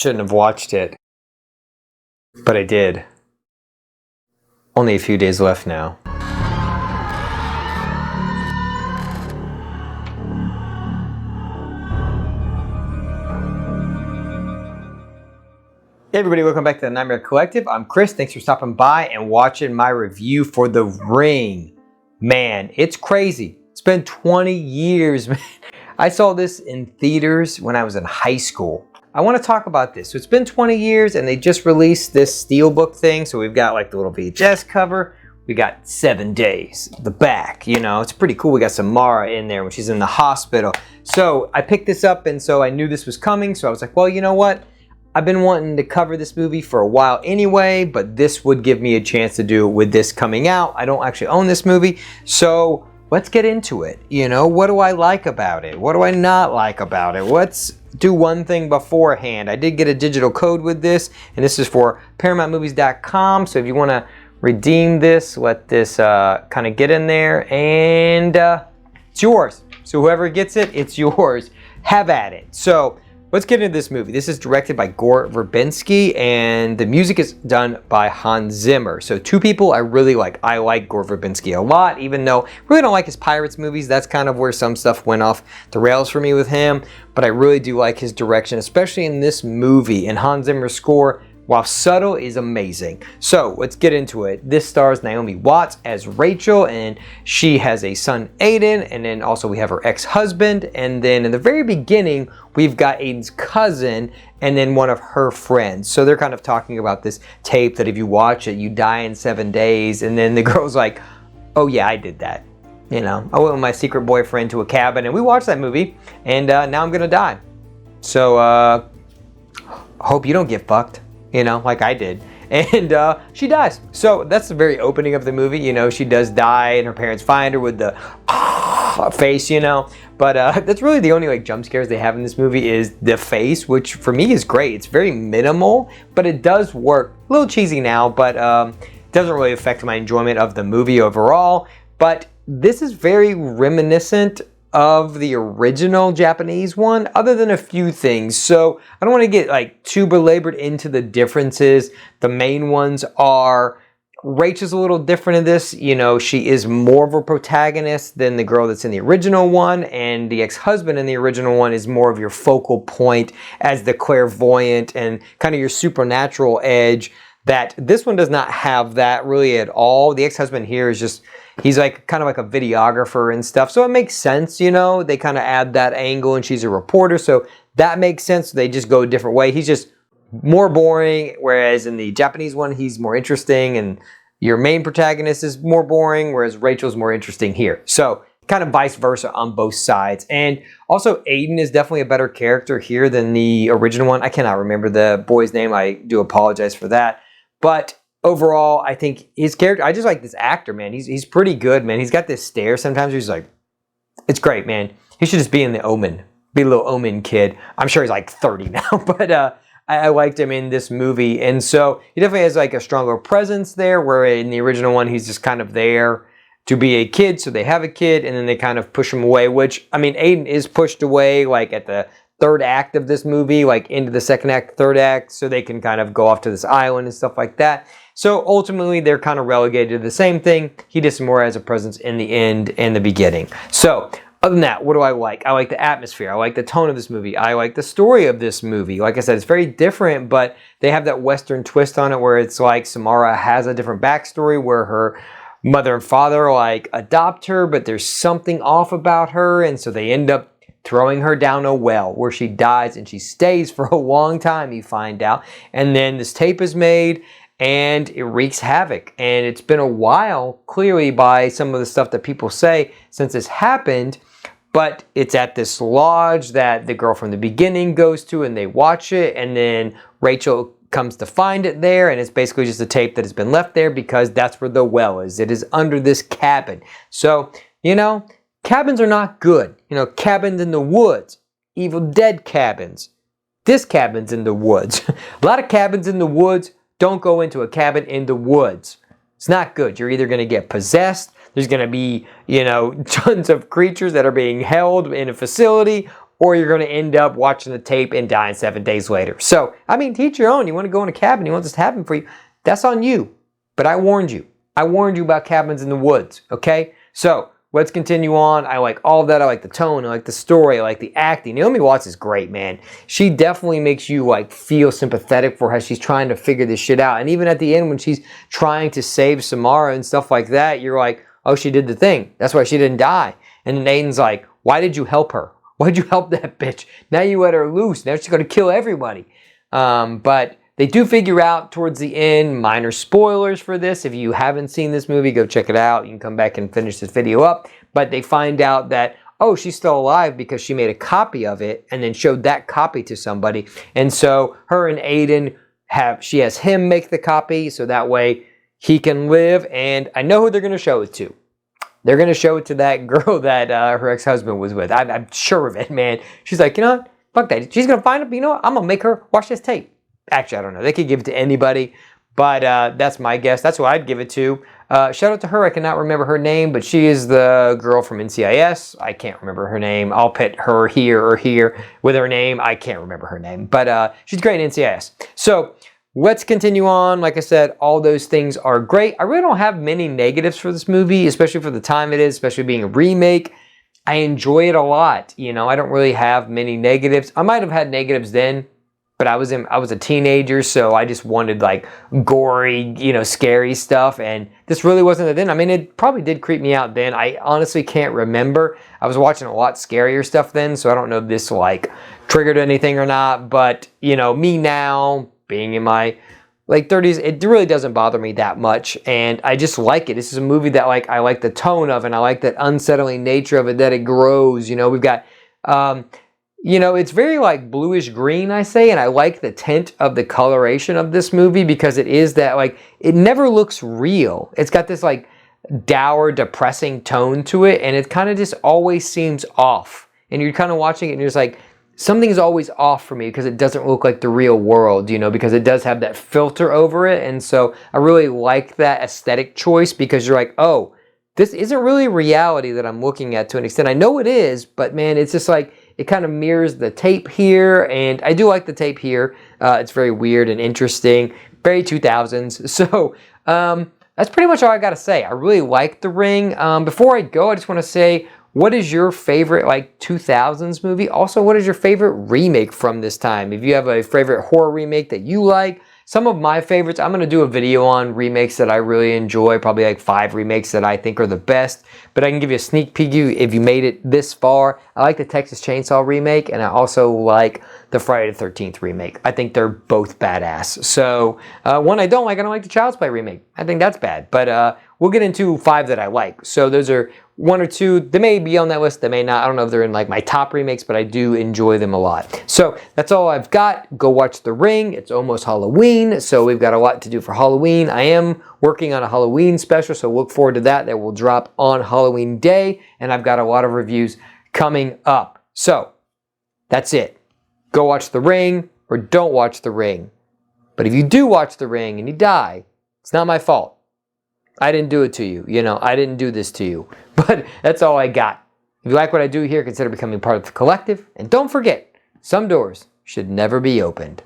Shouldn't have watched it, but I did. Only a few days left now. Hey everybody, welcome back to the Nightmare Collective. I'm Chris. Thanks for stopping by and watching my review for The Ring. Man, it's crazy. It's been 20 years, man. I saw this in theaters when I was in high school. I want to talk about this. So it's been 20 years and they just released this steelbook thing. So we've got like the little VHS cover. We got 7 days, the back, you know, it's pretty cool. We got Samara in there when she's in the hospital. So I picked this up and so I knew this was coming. So I was like, well, you know what? I've been wanting to cover this movie for a while anyway, but this would give me a chance to do it with this coming out. I don't actually own this movie. So let's get into it. You know, what do I like about it? What do I not like about it? Let's do one thing beforehand. I did get a digital code with this, and this is for ParamountMovies.com. So if you want to redeem this, let this kind of get in there, and it's yours. So whoever gets it, it's yours. Have at it. So let's get into this movie. This is directed by Gore Verbinski, and the music is done by Hans Zimmer. So two people I really like. I like Gore Verbinski a lot, even though I really don't like his Pirates movies. That's kind of where some stuff went off the rails for me with him. But I really do like his direction, especially in this movie. And Hans Zimmer's score, while subtle, is amazing. So let's get into it. This stars Naomi Watts as Rachel, and she has a son, Aiden, and then also we have her ex-husband, and then in the very beginning, we've got Aiden's cousin, and then one of her friends. So they're kind of talking about this tape that if you watch it, you die in 7 days, and then the girl's like, oh yeah, I did that. You know, I went with my secret boyfriend to a cabin, and we watched that movie, and now I'm gonna die. So, hope you don't get fucked. You know, like I did. And she dies. So that's the very opening of the movie. You know, she does die and her parents find her with the face, you know. But that's really the only like jump scares they have in this movie is the face, which for me is great. It's very minimal, but it does work. A little cheesy now, but doesn't really affect my enjoyment of the movie overall. But this is very reminiscent of the original Japanese one, other than a few things. So I don't want to get like too belabored into the differences. The main ones are Rachel's a little different in this. You know, she is more of a protagonist than the girl that's in the original one, and the ex-husband in the original one is more of your focal point as the clairvoyant and kind of your supernatural edge. That this one does not have that really at all. The ex-husband here is just, he's like kind of like a videographer and stuff. So it makes sense, you know, they kind of add that angle, and she's a reporter. So that makes sense. They just go a different way. He's just more boring. Whereas in the Japanese one, he's more interesting, and your main protagonist is more boring, whereas Rachel's more interesting here. So kind of vice versa on both sides. And also Aiden is definitely a better character here than the original one. I cannot remember the boy's name. I do apologize for that. But overall, I think his character, I just like this actor, man. He's pretty good, man. He's got this stare sometimes where he's like, it's great, man. He should just be in the Omen. Be a little Omen kid. I'm sure he's like 30 now, but I liked him in this movie. And so he definitely has like a stronger presence there, where in the original one, he's just kind of there to be a kid. So they have a kid and then they kind of push him away, which, I mean, Aiden is pushed away like at the third act of this movie, like into the second act, third act, so they can kind of go off to this island and stuff like that. So ultimately, they're kind of relegated to the same thing. He just more has a presence in the end and the beginning. So other than that, what do I like? I like the atmosphere. I like the tone of this movie. I like the story of this movie. Like I said, it's very different, but they have that Western twist on it where it's like Samara has a different backstory where her mother and father like adopt her, but there's something off about her, and so they end up throwing her down a well where she dies, and she stays for a long time, you find out. And then this tape is made and it wreaks havoc. And it's been a while, clearly, by some of the stuff that people say since this happened, but it's at this lodge that the girl from the beginning goes to, and they watch it, and then Rachel comes to find it there, and it's basically just a tape that has been left there because that's where the well is. It is under this cabin. So, you know, cabins are not good. You know, cabins in the woods, Evil Dead cabins. This cabin's in the woods. A lot of cabins in the woods. Don't go into a cabin in the woods. It's not good. You're either going to get possessed, there's going to be, you know, tons of creatures that are being held in a facility, or you're going to end up watching the tape and dying 7 days later. So, I mean, teach your own. You want to go in a cabin, you want this to happen for you, that's on you. But I warned you. I warned you about cabins in the woods, okay? So, let's continue on. I like all of that. I like the tone. I like the story. I like the acting. Naomi Watts is great, man. She definitely makes you like feel sympathetic for how she's trying to figure this shit out. And even at the end when she's trying to save Samara and stuff like that, you're like, oh, she did the thing. That's why she didn't die. And then Aiden's like, why did you help her? Why'd you help that bitch? Now you let her loose. Now she's going to kill everybody. But they do figure out towards the end, minor spoilers for this. If you haven't seen this movie, go check it out. You can come back and finish this video up. But they find out that, oh, she's still alive because she made a copy of it and then showed that copy to somebody. And so her and Aiden she has him make the copy so that way he can live. And I know who they're going to show it to. They're going to show it to that girl that her ex-husband was with. I'm sure of it, man. She's like, you know what? Fuck that. She's going to find him. You know what? I'm going to make her watch this tape. Actually, I don't know. They could give it to anybody, but that's my guess. That's who I'd give it to. Shout out to her. I cannot remember her name, but she is the girl from NCIS. I can't remember her name. I'll put her here or here with her name. I can't remember her name, but she's great in NCIS. So let's continue on. Like I said, all those things are great. I really don't have many negatives for this movie, especially for the time it is, especially being a remake. I enjoy it a lot. You know, I don't really have many negatives. I might have had negatives then, but I was a teenager, so I just wanted like gory, you know, scary stuff, and this really wasn't it then. I mean, it probably did creep me out then. I honestly can't remember. I was watching a lot scarier stuff then, so I don't know if this like triggered anything or not, but you know, me now, being in my late 30s, it really doesn't bother me that much, and I just like it. This is a movie that like I like the tone of, and I like that unsettling nature of it, that it grows. You know, we've got you know, it's very like bluish green, I say, and I like the tint of the coloration of this movie because it is that like, it never looks real. It's got this like dour, depressing tone to it, and it kind of just always seems off. And you're kind of watching it and you're just like, something's always off for me because it doesn't look like the real world, you know, because it does have that filter over it. And so I really like that aesthetic choice because you're like, oh, this isn't really reality that I'm looking at to an extent. I know it is, but man, it's just like, it kind of mirrors the tape here, and I do like the tape here. It's very weird and interesting, very 2000s. So that's pretty much all I got to say. I really like The Ring. Before I go, I just want to say, what is your favorite like 2000s movie? Also, what is your favorite remake from this time? If you have a favorite horror remake that you like, some of my favorites, I'm going to do a video on remakes that I really enjoy, probably like 5 remakes that I think are the best, but I can give you a sneak peek if you made it this far. I like the Texas Chainsaw remake, and I also like the Friday the 13th remake. I think they're both badass. So one I don't like the Child's Play remake. I think that's bad, but we'll get into 5 that I like. So those are 1 or 2. They may be on that list, they may not. I don't know if they're in like my top remakes, but I do enjoy them a lot. So that's all I've got. Go watch The Ring. It's almost Halloween, so we've got a lot to do for Halloween. I am working on a Halloween special, so look forward to that. That will drop on Halloween Day, and I've got a lot of reviews coming up. So that's it. Go watch The Ring or don't watch The Ring. But if you do watch The Ring and you die, it's not my fault. I didn't do it to you. You know, I didn't do this to you. But that's all I got. If you like what I do here, consider becoming part of the collective. And don't forget, some doors should never be opened.